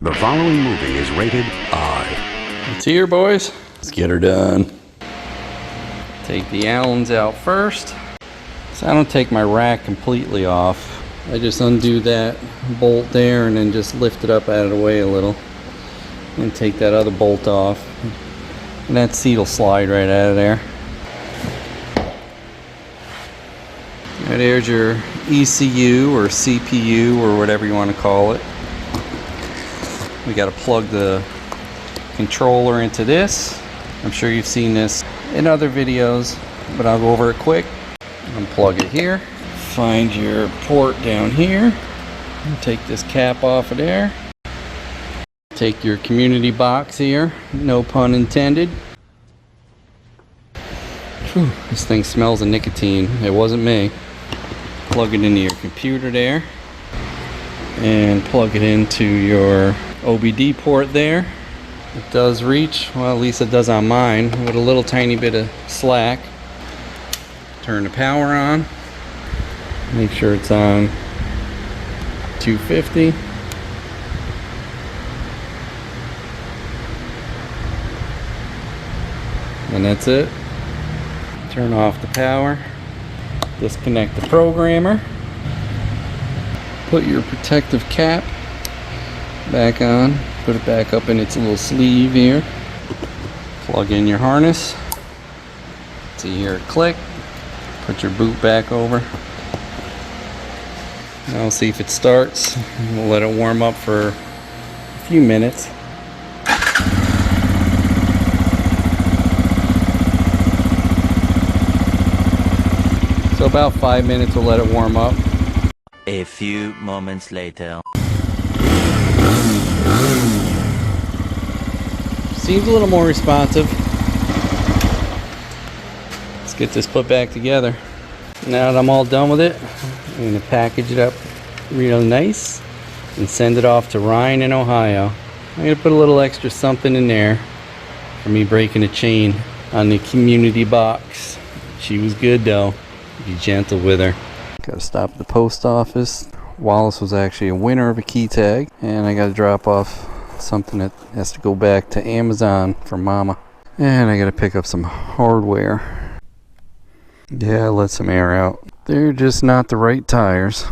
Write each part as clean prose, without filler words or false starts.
The following movie is rated R. It's here, boys. Let's get her done. Take the Allens out first. So I don't take my rack completely off. I just undo that bolt there and then just lift it up out of the way a little. And take that other bolt off. And that seat will slide right out of there. Now there's your ECU or CPU or whatever you want to call it. We got to plug the controller into this. I'm sure you've seen this in other videos, but I'll go over it quick. Unplug it here. Find your port down here. Take this cap off of there. Take your community box here, no pun intended. Whew, this thing smells of nicotine. It wasn't me. Plug it into your computer there. And plug it into your OBD port there. It does reach, well at least it does on mine, with a little tiny bit of slack. Turn the power on. Make sure it's on 250. And that's it. Turn off the power. Disconnect the programmer. Put your protective cap back on. Put it back up in its little sleeve here. Plug in your harness. See here it click. Put your boot back over. Now we'll see if it starts. We'll let it warm up for a few minutes. So about 5 minutes we'll let it warm up. A few moments later. Seems a little more responsive. Let's get this put back together. Now that I'm all done with it, I'm going to package it up real nice and send it off to Ryan in Ohio. I'm going to put a little extra something in there for me breaking a chain on the community box. She was good though. Be gentle with her. Gotta stop at the post office. Wallace was actually a winner of a key tag, and I gotta drop off something that has to go back to Amazon for Mama. And I gotta pick up some hardware. Yeah, let some air out. They're just not the right tires.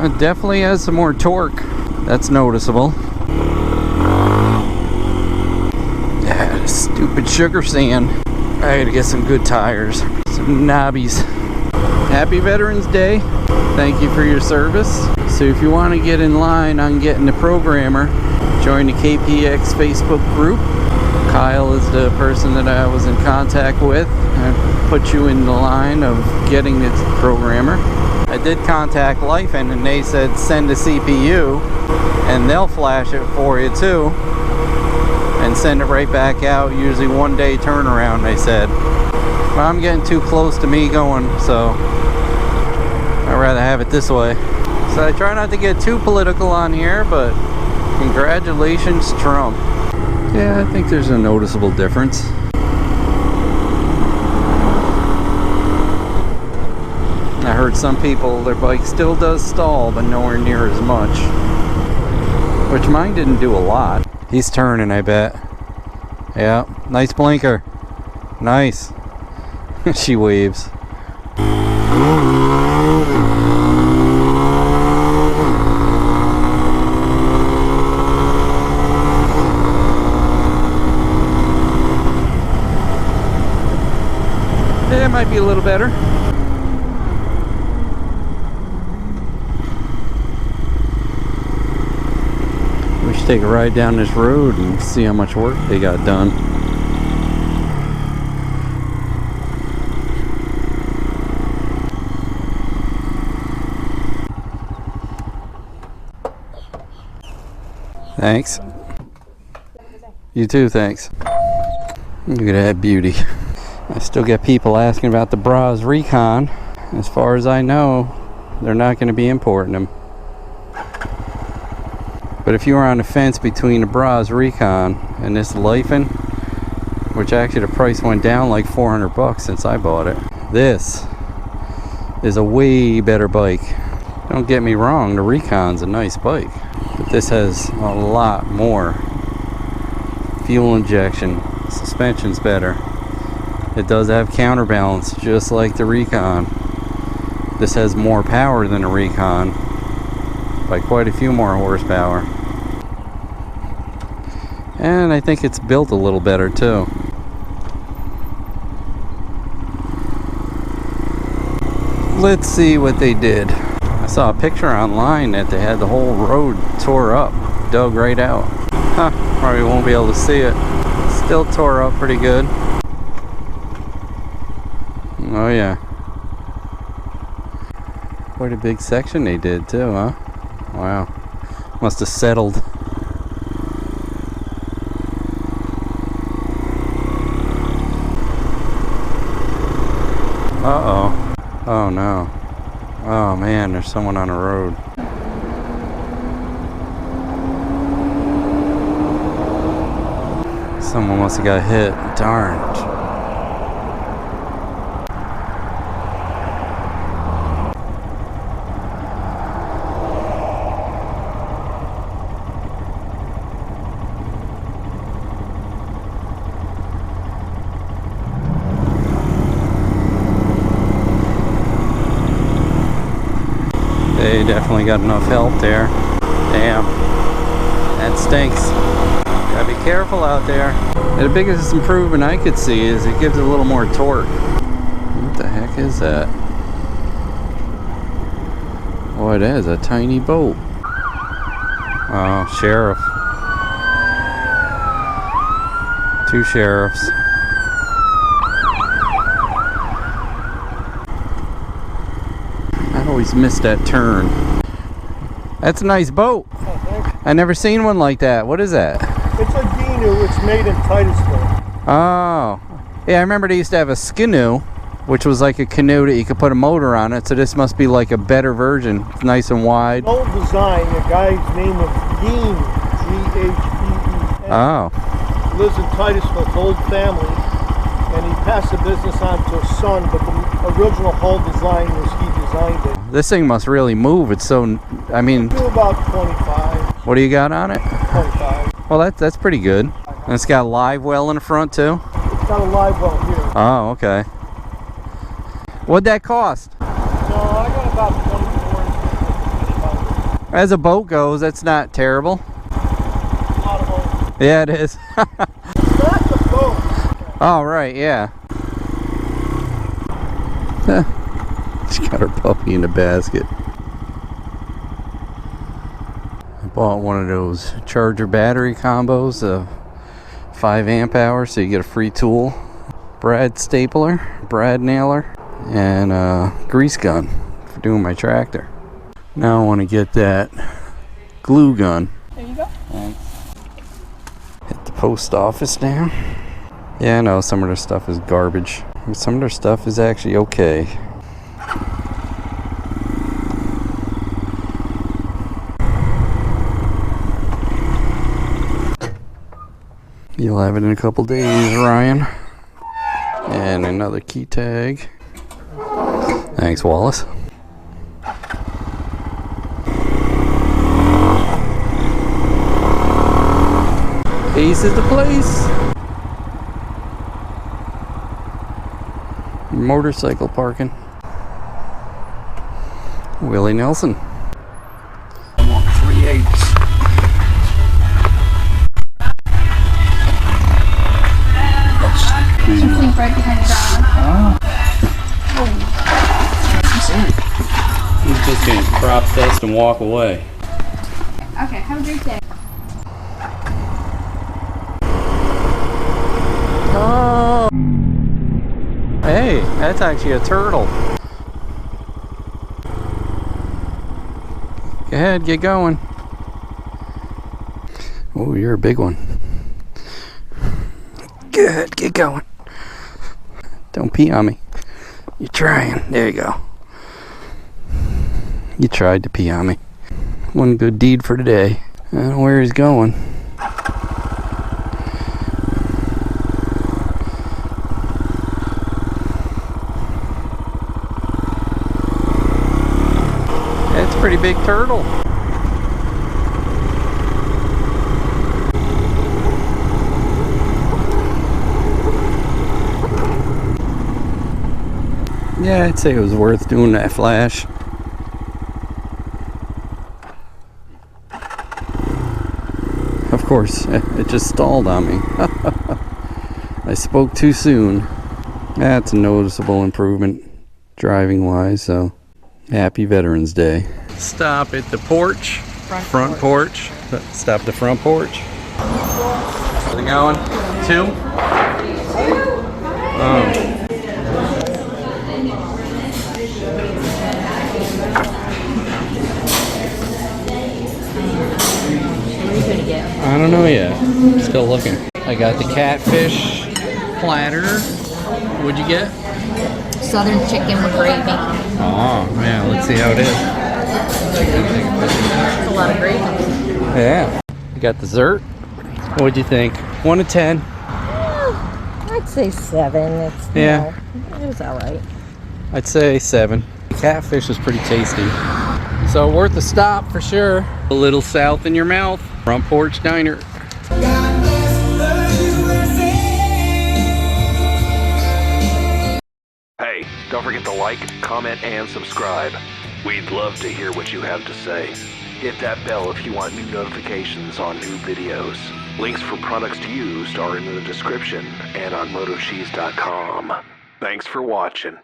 It definitely has some more torque. That's noticeable. Stupid sugar sand. I gotta get some good tires, some knobbies. Happy Veterans Day. Thank you for your service. So if you want to get in line on getting the programmer, join the KPX Facebook group. Kyle is the person that I was in contact with. I put you in the line of getting the programmer. I did contact Lifan and they said send a CPU and they'll flash it for you too. And send it right back out, usually 1 day turnaround, they said. Well, I'm getting too close to me going, so I'd rather have it this way. So I try not to get too political on here, but congratulations, Trump. Yeah, I think there's a noticeable difference. I heard some people, their bike still does stall, but nowhere near as much. Which mine didn't do a lot. He's turning, I bet. Yeah, nice blinker. Nice. She waves. Yeah, it might be a little better. Take a ride down this road and see how much work they got done. Thanks. You too, thanks. Look at that beauty. I still get people asking about the Bras Recon. As far as I know, they're not going to be importing them. But if you were on the fence between the Bras Recon and this Lifan, which actually the price went down like $400 since I bought it, this is a way better bike. Don't get me wrong, the Recon's a nice bike, but this has a lot more fuel injection. Suspension's better. It does have counterbalance, just like the Recon. This has more power than a Recon by quite a few more horsepower. And I think it's built a little better too. Let's see what they did. I saw a picture online that they had the whole road tore up, dug right out. Huh, probably won't be able to see it. Still tore up pretty good. Oh yeah. Quite a big section they did too, huh? Wow. Must have settled. Uh-oh. Oh no. Oh man, there's someone on the road. Someone must have got hit. Darn. They definitely got enough help there. Damn. That stinks. Gotta be careful out there. And the biggest improvement I could see is it gives it a little more torque. What the heck is that? Oh, it is a tiny boat. Oh, sheriff. 2 sheriffs. I always miss that turn. That's a nice boat. Oh, thanks. I never seen one like that. What is that? It's a Genu. It's made in Titusville. Oh. Yeah, I remember they used to have a Skinu, which was like a canoe that you could put a motor on it. So this must be like a better version. It's nice and wide. Old design. The guy's name was Gene. G-H-E-E-N. Oh. Lives in Titusville. It's old family. And he passed the business on to his son, but the original whole design was he designed it. This thing must really move. It's so, I mean, Do about 25. what do you got on it? 25. Well, that's pretty good. And it's got a live well in the front too? It's got a live well here. Oh, okay. What'd that cost? No, I got about 24. As a boat goes, that's not terrible. A lot of boats. Yeah, it is. It's not the boat. Oh, right, yeah. She got her puppy in the basket. I bought one of those charger battery combos of 5 amp hours, so you get a free tool, brad stapler, brad nailer, and a grease gun for doing my tractor. Now I want to get that glue gun. There you go. Thanks. Hit the post office now. Yeah, I know some of their stuff is garbage, but some of their stuff is actually okay. You'll have it in a couple days, Ryan. And another key tag. Thanks, Wallace. Ace is the place. Motorcycle parking. Willie Nelson. I want 3/8. Something right behind the dog. He's just gonna crop dust and walk away. Okay, have a great day. Oh! Hey, that's actually a turtle. Go ahead, get going. Oh, you're a big one. Good, get going. Don't pee on me. You're trying. There you go. You tried to pee on me. One good deed for today. I don't know where he's going. Pretty big turtle. Yeah, I'd say it was worth doing that flash. Of course, it just stalled on me. I spoke too soon. That's a noticeable improvement driving wise, so happy Veterans Day. Stop at the porch. Front porch. Stop at the front porch. How's it going? 2? Oh. I don't know yet. Still looking. I got the catfish platter. What'd you get? Southern chicken with gravy. Oh, man, let's see how it is. That's a lot of gravy. Yeah. You got dessert. What'd you think? 1 to 10. I'd say 7. It's, Yeah. It was alright. I'd say 7. Catfish is pretty tasty. So worth a stop for sure. A little south in your mouth. Front Porch Diner. Hey, don't forget to like, comment, and subscribe. We'd love to hear what you have to say. Hit that bell if you want new notifications on new videos. Links for products used are in the description and on MotoCheez.com. Thanks for watching.